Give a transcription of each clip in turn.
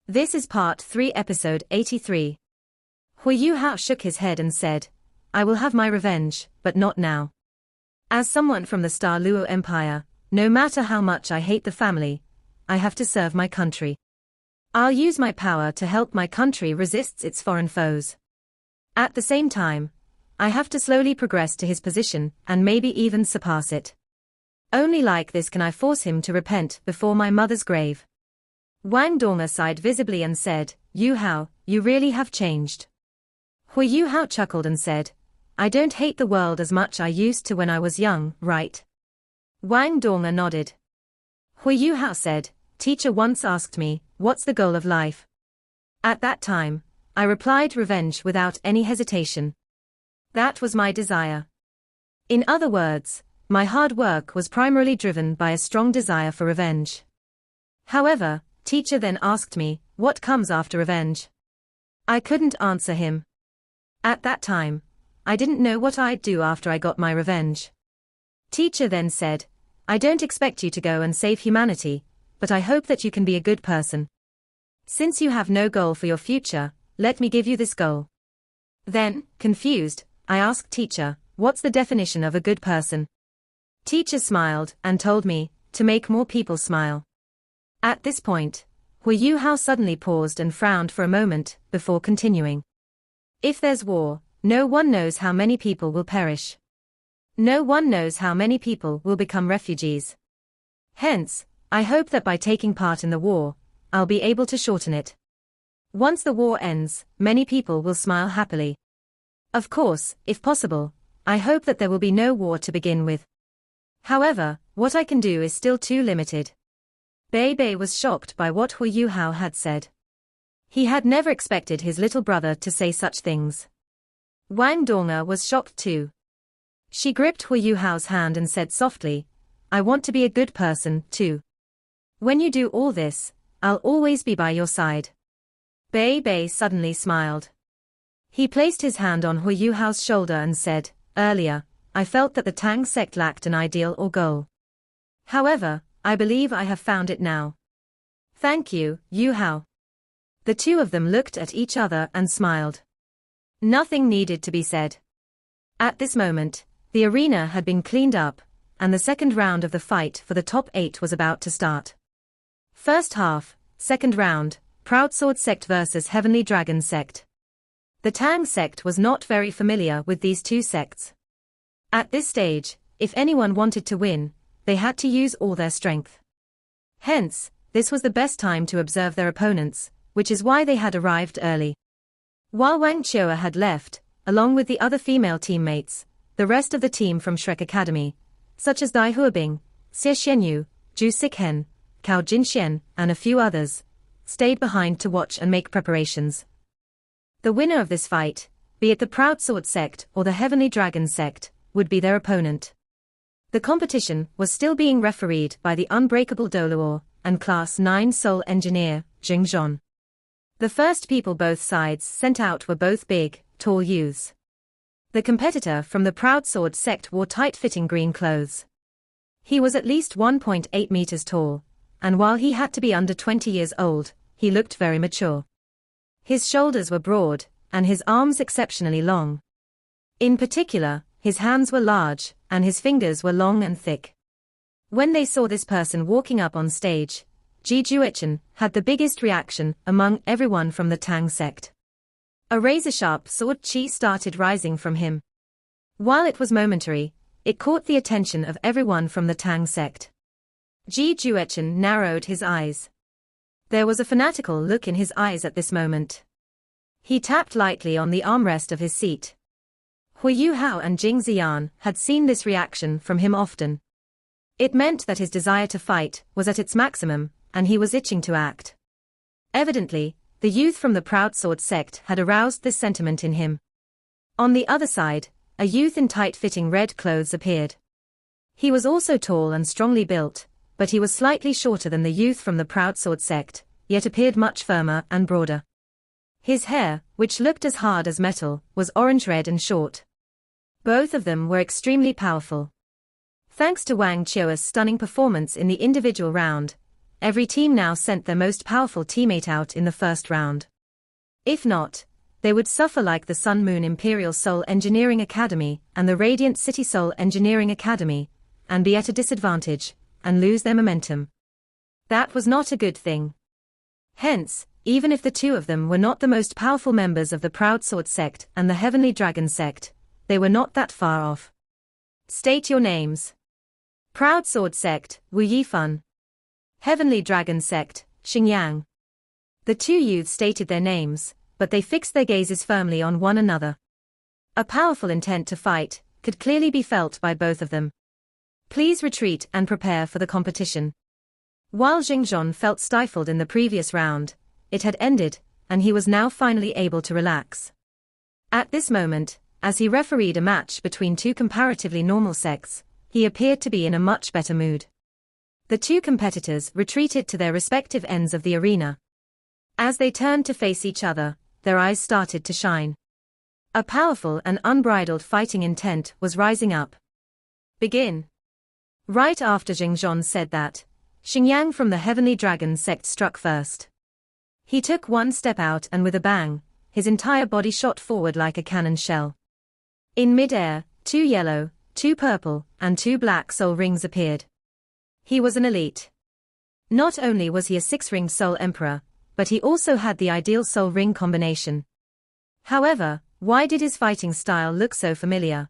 This is part 3, episode 83. Hui Yu Hao shook his head and said, I will have my revenge, but not now. As someone from the Star Luo Empire, no matter how much I hate the family, I have to serve my country. I'll use my power to help my country resist its foreign foes. At the same time, I have to slowly progress to his position and maybe even surpass it. Only like this can I force him to repent before my mother's grave. Wang Donga sighed visibly and said, Yu Hao, you really have changed. Hui Yu Hao chuckled and said, I don't hate the world as much I used to when I was young, right? Wang Donga nodded. Hui Yu Hao said, Teacher once asked me, what's the goal of life? At that time, I replied revenge without any hesitation. That was my desire. In other words, my hard work was primarily driven by a strong desire for revenge. However, Teacher then asked me, what comes after revenge? I couldn't answer him. At that time, I didn't know what I'd do after I got my revenge. Teacher then said, I don't expect you to go and save humanity, but I hope that you can be a good person. Since you have no goal for your future, let me give you this goal. Then, confused, I asked Teacher, what's the definition of a good person? Teacher smiled and told me, to make more people smile. At this point, Hui Yu Hao suddenly paused and frowned for a moment, before continuing. If there's war, no one knows how many people will perish. No one knows how many people will become refugees. Hence, I hope that by taking part in the war, I'll be able to shorten it. Once the war ends, many people will smile happily. Of course, if possible, I hope that there will be no war to begin with. However, what I can do is still too limited. Bei was shocked by what Hui Yu Hao had said. He had never expected his little brother to say such things. Wang Donga was shocked too. She gripped Hui Yu Hao's hand and said softly, I want to be a good person, too. When you do all this, I'll always be by your side. Bei suddenly smiled. He placed his hand on Hui Yu Hao's shoulder and said, earlier, I felt that the Tang sect lacked an ideal or goal. However, I believe I have found it now. Thank you, Yu Hao. The two of them looked at each other and smiled. Nothing needed to be said. At this moment, the arena had been cleaned up, and the second round of the fight for the top 8 was about to start. First half, second round, Proud Sword Sect versus Heavenly Dragon Sect. The Tang sect was not very familiar with these two sects. At this stage, if anyone wanted to win, they had to use all their strength. Hence, this was the best time to observe their opponents, which is why they had arrived early. While Wang Chua had left, along with the other female teammates, the rest of the team from Shrek Academy, such as Dai Huabing, Xie Xianyu, Zhu Sikhen, Cao Jinxian, and a few others, stayed behind to watch and make preparations. The winner of this fight, be it the Proud Sword Sect or the Heavenly Dragon Sect, would be their opponent. The competition was still being refereed by the Unbreakable Doluor and Class 9 Soul Engineer, Jing Zhon. The first people both sides sent out were both big, tall youths. The competitor from the Proud Sword Sect wore tight-fitting green clothes. He was at least 1.8 meters tall, and while he had to be under 20 years old, he looked very mature. His shoulders were broad, and his arms exceptionally long. In particular, his hands were large, and his fingers were long and thick. When they saw this person walking up on stage, Ji Juechen had the biggest reaction among everyone from the Tang sect. A razor-sharp sword chi started rising from him. While it was momentary, it caught the attention of everyone from the Tang sect. Ji Juechen narrowed his eyes. There was a fanatical look in his eyes at this moment. He tapped lightly on the armrest of his seat. Hui Yu Hao and Jing Ziyan had seen this reaction from him often. It meant that his desire to fight was at its maximum, and he was itching to act. Evidently, the youth from the Proud Sword Sect had aroused this sentiment in him. On the other side, a youth in tight-fitting red clothes appeared. He was also tall and strongly built, but he was slightly shorter than the youth from the Proud Sword Sect, yet appeared much firmer and broader. His hair, which looked as hard as metal, was orange-red and short. Both of them were extremely powerful. Thanks to Wang Chua's stunning performance in the individual round, every team now sent their most powerful teammate out in the first round. If not, they would suffer like the Sun Moon Imperial Soul Engineering Academy and the Radiant City Soul Engineering Academy, and be at a disadvantage, and lose their momentum. That was not a good thing. Hence, even if the two of them were not the most powerful members of the Proud Sword Sect and the Heavenly Dragon Sect, they were not that far off. State your names. Proud Sword Sect, Wu Yifan. Heavenly Dragon Sect, Xingyang. The two youths stated their names, but they fixed their gazes firmly on one another. A powerful intent to fight could clearly be felt by both of them. Please retreat and prepare for the competition. While Xingzhon felt stifled in the previous round, it had ended, and he was now finally able to relax. At this moment, as he refereed a match between two comparatively normal sects, he appeared to be in a much better mood. The two competitors retreated to their respective ends of the arena. As they turned to face each other, their eyes started to shine. A powerful and unbridled fighting intent was rising up. Begin. Right after Xingzhon said that, Xingyang from the Heavenly Dragon Sect struck first. He took one step out and with a bang, his entire body shot forward like a cannon shell. In mid-air, 2 yellow, 2 purple, and 2 black soul rings appeared. He was an elite. Not only was he a 6-ringed soul emperor, but he also had the ideal soul ring combination. However, why did his fighting style look so familiar?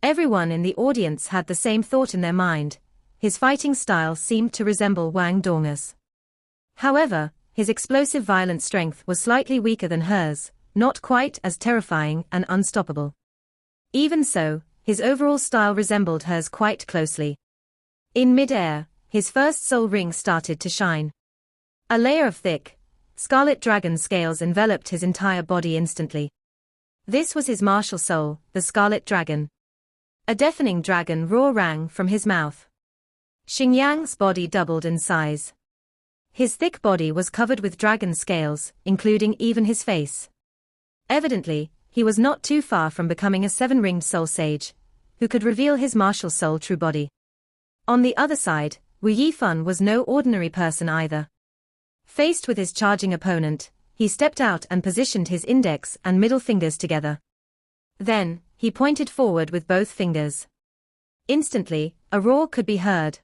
Everyone in the audience had the same thought in their mind. His fighting style seemed to resemble Wang Dong's. However, his explosive violent strength was slightly weaker than hers, not quite as terrifying and unstoppable. Even so, his overall style resembled hers quite closely. In mid-air, his first soul ring started to shine. A layer of thick, scarlet dragon scales enveloped his entire body instantly. This was his martial soul, the Scarlet Dragon. A deafening dragon roar rang from his mouth. Xingyang's body doubled in size. His thick body was covered with dragon scales, including even his face. Evidently, he was not too far from becoming a 7-ringed soul sage, who could reveal his martial soul true body. On the other side, Wu Yifan was no ordinary person either. Faced with his charging opponent, he stepped out and positioned his index and middle fingers together. Then, he pointed forward with both fingers. Instantly, a roar could be heard.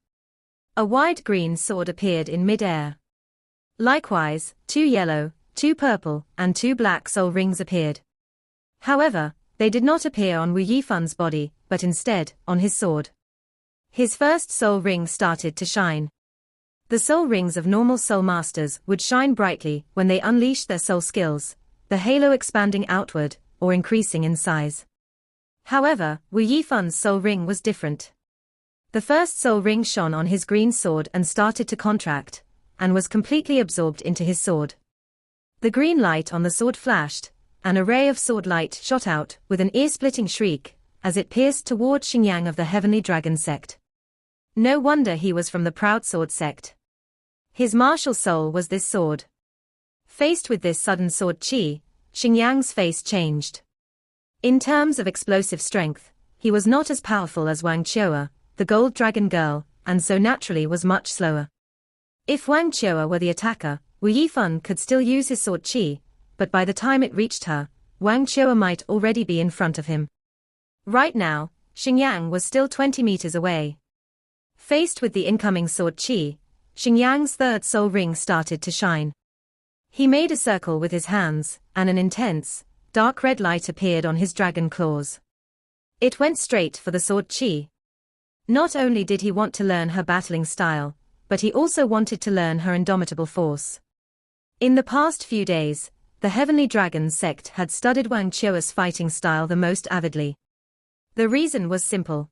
A wide green sword appeared in mid-air. Likewise, 2 yellow, 2 purple, and 2 black soul rings appeared. However, they did not appear on Wu Yifan's body, but instead, on his sword. His first soul ring started to shine. The soul rings of normal soul masters would shine brightly when they unleashed their soul skills, the halo expanding outward, or increasing in size. However, Wu Yifan's soul ring was different. The first soul ring shone on his green sword and started to contract, and was completely absorbed into his sword. The green light on the sword flashed, an array of sword light shot out with an ear-splitting shriek, as it pierced toward Xingyang of the Heavenly Dragon Sect. No wonder he was from the Proud Sword Sect. His martial soul was this sword. Faced with this sudden sword chi, Xingyang's face changed. In terms of explosive strength, he was not as powerful as Wang Qiu'e, the Gold Dragon Girl, and so naturally was much slower. If Wang Qiu'e were the attacker, Wu Yifan could still use his sword chi, but by the time it reached her, Wang Qiu'e might already be in front of him. Right now, Xingyang was still 20 meters away. Faced with the incoming sword chi, Xingyang's third soul ring started to shine. He made a circle with his hands, and an intense, dark red light appeared on his dragon claws. It went straight for the sword chi. Not only did he want to learn her battling style, but he also wanted to learn her indomitable force. In the past few days, the Heavenly Dragon Sect had studied Wang Qiu'e's fighting style the most avidly. The reason was simple.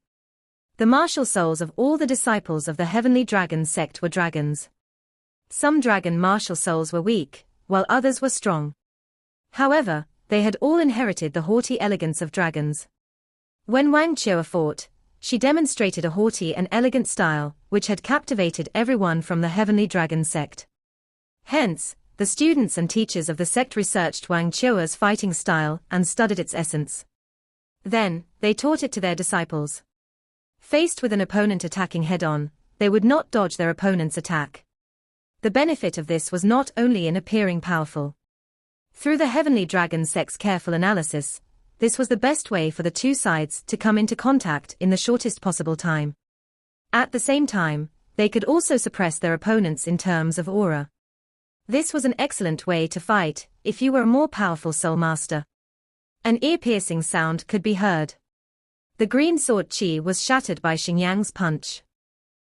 The martial souls of all the disciples of the Heavenly Dragon Sect were dragons. Some dragon martial souls were weak, while others were strong. However, they had all inherited the haughty elegance of dragons. When Wang Qiu'e fought, she demonstrated a haughty and elegant style, which had captivated everyone from the Heavenly Dragon Sect. Hence, the students and teachers of the sect researched Wang Qiu'e's fighting style and studied its essence. Then, they taught it to their disciples. Faced with an opponent attacking head-on, they would not dodge their opponent's attack. The benefit of this was not only in appearing powerful. Through the heavenly dragon sect's careful analysis, this was the best way for the two sides to come into contact in the shortest possible time. At the same time, they could also suppress their opponents in terms of aura. This was an excellent way to fight if you were a more powerful soul master. An ear-piercing sound could be heard. The green sword chi was shattered by Xingyang's punch.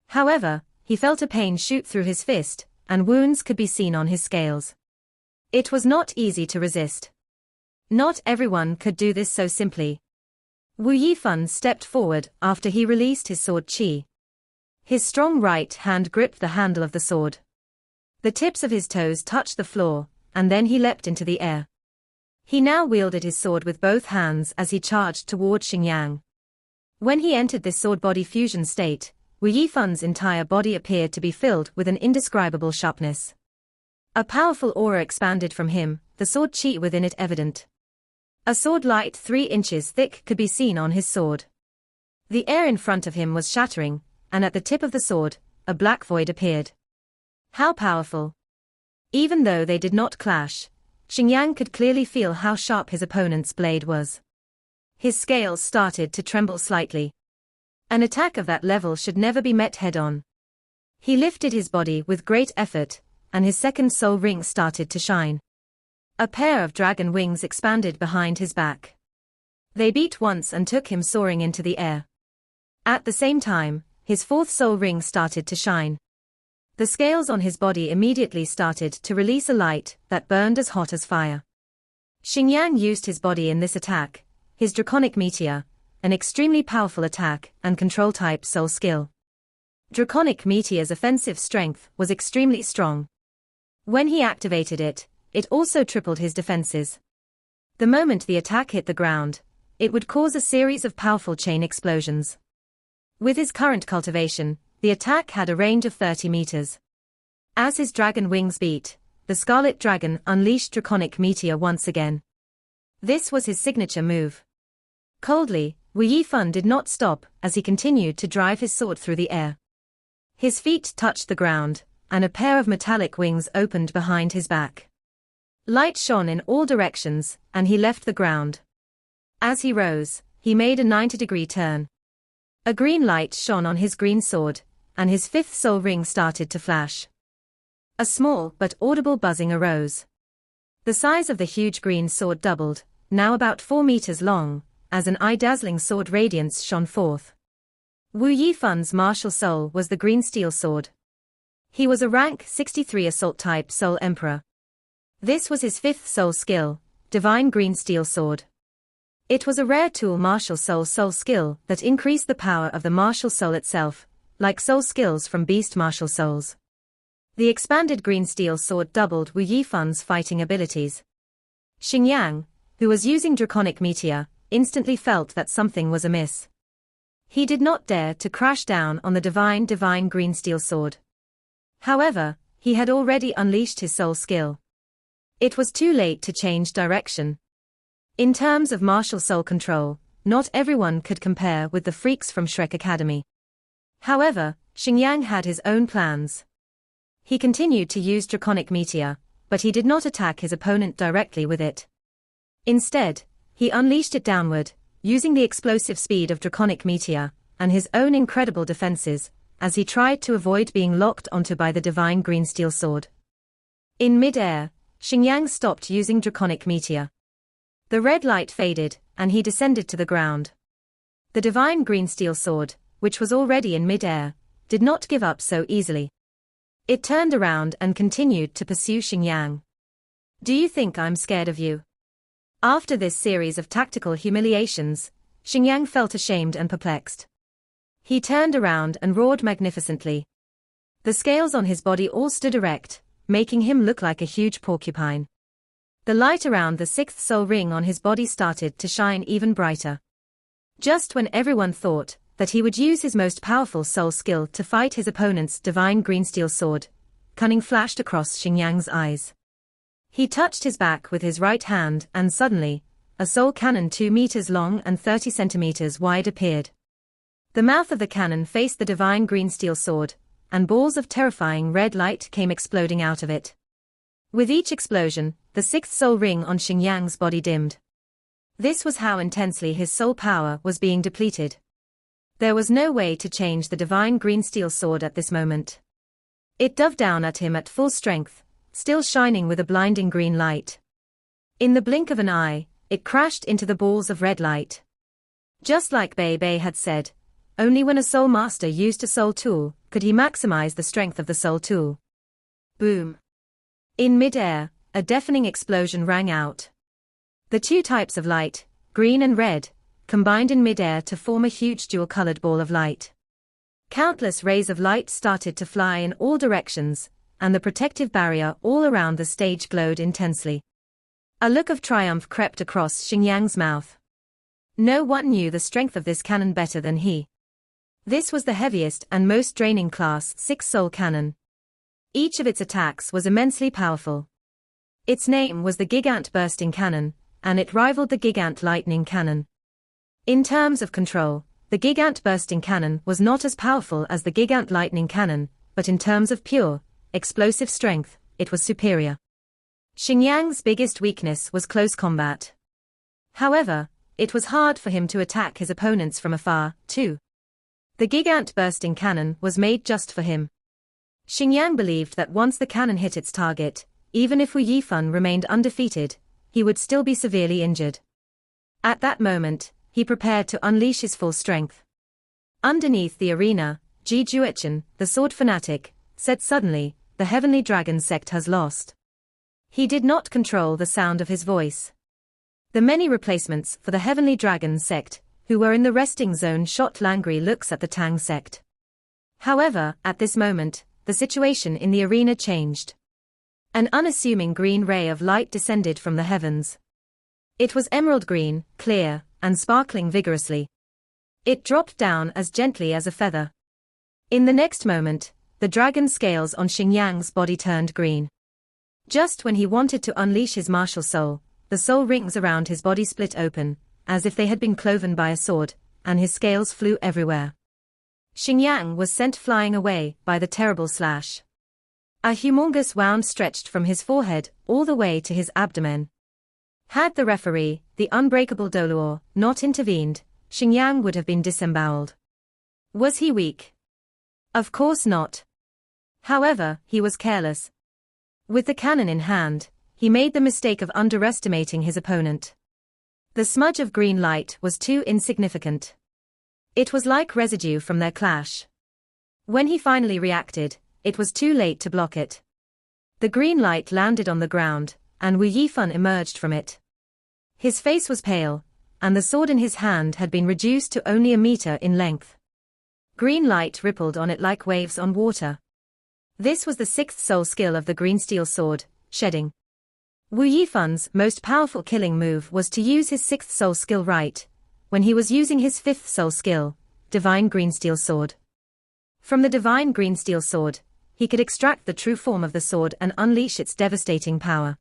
However, he felt a pain shoot through his fist, and wounds could be seen on his scales. It was not easy to resist. Not everyone could do this so simply. Wu Yifan stepped forward after he released his sword chi. His strong right hand gripped the handle of the sword. The tips of his toes touched the floor, and then he leapt into the air. He now wielded his sword with both hands as he charged toward Xingyang. When he entered this sword-body fusion state, Wu Yifan's entire body appeared to be filled with an indescribable sharpness. A powerful aura expanded from him, the sword chi within it evident. A sword light 3 inches thick could be seen on his sword. The air in front of him was shattering, and at the tip of the sword, a black void appeared. How powerful! Even though they did not clash, Xingyang could clearly feel how sharp his opponent's blade was. His scales started to tremble slightly. An attack of that level should never be met head-on. He lifted his body with great effort, and his second soul ring started to shine. A pair of dragon wings expanded behind his back. They beat once and took him soaring into the air. At the same time, his fourth soul ring started to shine. The scales on his body immediately started to release a light that burned as hot as fire. Xingyang used his body in this attack, his draconic meteor, an extremely powerful attack and control-type soul skill. Draconic meteor's offensive strength was extremely strong. When he activated it, it also tripled his defenses. The moment the attack hit the ground, it would cause a series of powerful chain explosions. With his current cultivation, the attack had a range of 30 meters. As his dragon wings beat, the Scarlet Dragon unleashed Draconic Meteor once again. This was his signature move. Coldly, Wu Yifan did not stop as he continued to drive his sword through the air. His feet touched the ground, and a pair of metallic wings opened behind his back. Light shone in all directions, and he left the ground. As he rose, he made a 90-degree turn. A green light shone on his green sword, and his fifth soul ring started to flash. A small but audible buzzing arose. The size of the huge green sword doubled, now about 4 meters long, as an eye-dazzling sword radiance shone forth. Wu Yifan's martial soul was the green steel sword. He was a rank 63 assault-type soul emperor. This was his fifth soul skill, divine green steel sword. It was a rare tool martial soul skill that increased the power of the martial soul itself, like soul skills from beast martial souls. The expanded green steel sword doubled Wu Yifan's fighting abilities. Xingyang, who was using Draconic Meteor, instantly felt that something was amiss. He did not dare to crash down on the divine green steel sword. However, he had already unleashed his soul skill. It was too late to change direction. In terms of martial soul control, not everyone could compare with the freaks from Shrek Academy. However, Xingyang had his own plans. He continued to use Draconic Meteor, but he did not attack his opponent directly with it. Instead, he unleashed it downward, using the explosive speed of Draconic Meteor, and his own incredible defenses, as he tried to avoid being locked onto by the divine green steel sword. In mid-air, Xingyang stopped using Draconic Meteor. The red light faded, and he descended to the ground. The divine green steel sword, which was already in mid-air, did not give up so easily. It turned around and continued to pursue Xingyang. "Do you think I'm scared of you?" After this series of tactical humiliations, Xingyang felt ashamed and perplexed. He turned around and roared magnificently. The scales on his body all stood erect, making him look like a huge porcupine. The light around the sixth soul ring on his body started to shine even brighter. Just when everyone thought that he would use his most powerful soul skill to fight his opponent's divine green steel sword, cunning flashed across Xingyang's eyes. He touched his back with his right hand and suddenly, a soul cannon 2 meters long and 30 centimeters wide appeared. The mouth of the cannon faced the divine green steel sword, and balls of terrifying red light came exploding out of it. With each explosion, the sixth soul ring on Xingyang's body dimmed. This was how intensely his soul power was being depleted. There was no way to change the divine green steel sword at this moment. It dove down at him at full strength, still shining with a blinding green light. In the blink of an eye, it crashed into the balls of red light. Just like Bei Bei had said, only when a soul master used a soul tool could he maximize the strength of the soul tool. Boom! In mid-air, a deafening explosion rang out. The two types of light, green and red, combined in mid-air to form a huge dual-colored ball of light. Countless rays of light started to fly in all directions, and the protective barrier all around the stage glowed intensely. A look of triumph crept across Xingyang's mouth. No one knew the strength of this cannon better than he. This was the heaviest and most draining Class 6 soul cannon. Each of its attacks was immensely powerful. Its name was the Gigant Bursting Cannon, and it rivaled the Gigant Lightning Cannon. In terms of control, the Gigant Bursting Cannon was not as powerful as the Gigant Lightning Cannon, but in terms of pure, explosive strength, it was superior. Xingyang's biggest weakness was close combat. However, it was hard for him to attack his opponents from afar, too. The Gigant Bursting Cannon was made just for him. Xingyang believed that once the cannon hit its target, even if Wu Yifan remained undefeated, he would still be severely injured. At that moment, he prepared to unleash his full strength. Underneath the arena, Ji Juechen, the sword fanatic, said suddenly, "The Heavenly Dragon sect has lost." He did not control the sound of his voice. The many replacements for the Heavenly Dragon sect, who were in the resting zone, shot angry looks at the Tang sect. However, at this moment, the situation in the arena changed. An unassuming green ray of light descended from the heavens. It was emerald green, clear, and sparkling vigorously. It dropped down as gently as a feather. In the next moment, the dragon scales on Xingyang's body turned green. Just when he wanted to unleash his martial soul, the soul rings around his body split open, as if they had been cloven by a sword, and his scales flew everywhere. Xingyang was sent flying away by the terrible slash. A humongous wound stretched from his forehead all the way to his abdomen. Had the referee, the unbreakable Doluo, not intervened, Xingyang would have been disemboweled. Was he weak? Of course not. However, he was careless. With the cannon in hand, he made the mistake of underestimating his opponent. The smudge of green light was too insignificant. It was like residue from their clash. When he finally reacted, it was too late to block it. The green light landed on the ground, and Wu Yifan emerged from it. His face was pale, and the sword in his hand had been reduced to only a meter in length. Green light rippled on it like waves on water. This was the sixth soul skill of the green steel sword, shedding. Wu Yifan's most powerful killing move was to use his sixth soul skill right, when he was using his fifth soul skill, divine green steel sword. From the divine green steel sword, he could extract the true form of the sword and unleash its devastating power.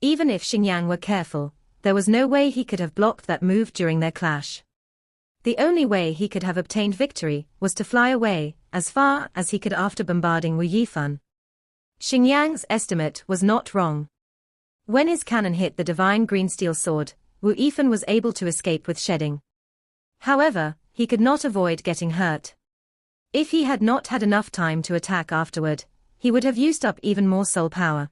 Even if Xingyang were careful, there was no way he could have blocked that move during their clash. The only way he could have obtained victory was to fly away, as far as he could after bombarding Wu Yifan. Xingyang's estimate was not wrong. When his cannon hit the divine green steel sword, Wu Yifan was able to escape with shedding. However, he could not avoid getting hurt. If he had not had enough time to attack afterward, he would have used up even more soul power.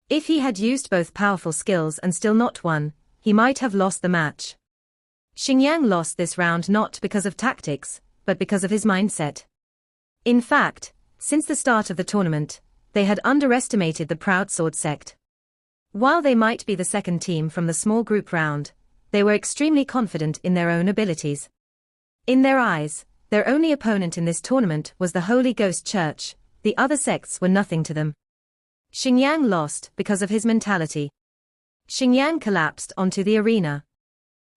If he had used both powerful skills and still not won, he might have lost the match. Xingyang lost this round not because of tactics, but because of his mindset. In fact, since the start of the tournament, they had underestimated the Proud Sword sect. While they might be the second team from the small group round, they were extremely confident in their own abilities. In their eyes, their only opponent in this tournament was the Holy Ghost Church, the other sects were nothing to them. Xingyang lost because of his mentality. Xingyang collapsed onto the arena.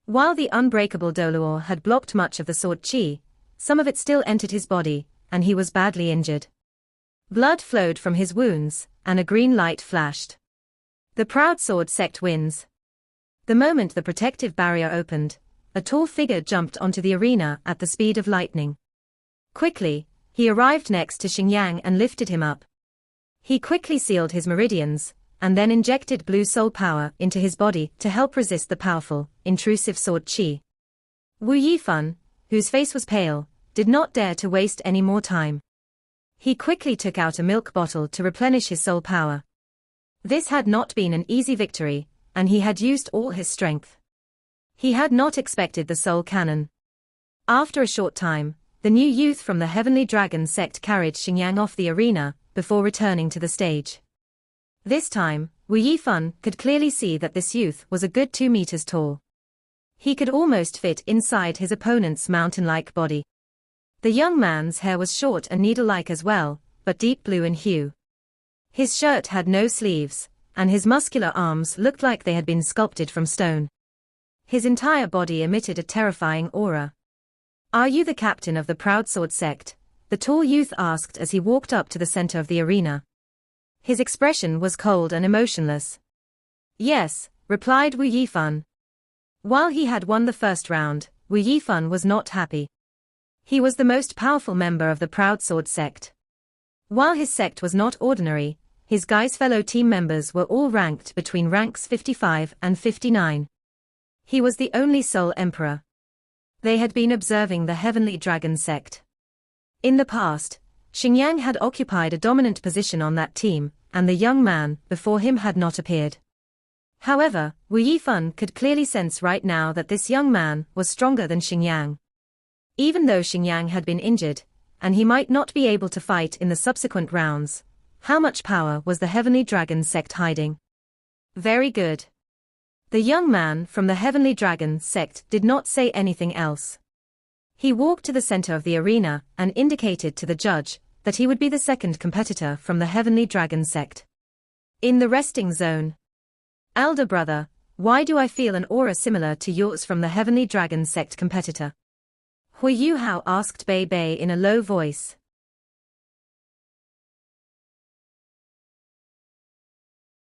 While the unbreakable Doluo had blocked much of the sword chi, some of it still entered his body, and he was badly injured. Blood flowed from his wounds, and a green light flashed. The Proud Sword sect wins. The moment the protective barrier opened, a tall figure jumped onto the arena at the speed of lightning. Quickly, He arrived next to Xingyang and lifted him up. He quickly sealed his meridians, and then injected blue soul power into his body to help resist the powerful, intrusive sword qi. Wu Yifan, whose face was pale, did not dare to waste any more time. He quickly took out a milk bottle to replenish his soul power. This had not been an easy victory, and he had used all his strength. He had not expected the soul cannon. After a short time, the new youth from the Heavenly Dragon sect carried Xingyang off the arena, before returning to the stage. This time, Wu Yifan could clearly see that this youth was a good 2 meters tall. He could almost fit inside his opponent's mountain-like body. The young man's hair was short and needle-like as well, but deep blue in hue. His shirt had no sleeves, and his muscular arms looked like they had been sculpted from stone. His entire body emitted a terrifying aura. "Are you the captain of the Proud Sword sect?" the tall youth asked as he walked up to the center of the arena. His expression was cold and emotionless. "Yes," replied Wu Yifan. While he had won the first round, Wu Yifan was not happy. He was the most powerful member of the Proud Sword sect. While his sect was not ordinary, his guy's fellow team members were all ranked between ranks 55 and 59. He was the only Soul Emperor. They had been observing the Heavenly Dragon sect. In the past, Xingyang had occupied a dominant position on that team, and the young man before him had not appeared. However, Wu Yifan could clearly sense right now that this young man was stronger than Xingyang. Even though Xingyang had been injured, and he might not be able to fight in the subsequent rounds, how much power was the Heavenly Dragon sect hiding? Very good. The young man from the Heavenly Dragon sect did not say anything else. He walked to the center of the arena and indicated to the judge that he would be the second competitor from the Heavenly Dragon sect. In the resting zone. "Elder brother, why do I feel an aura similar to yours from the Heavenly Dragon sect competitor?" Hui Yuhao asked Bei Bei in a low voice.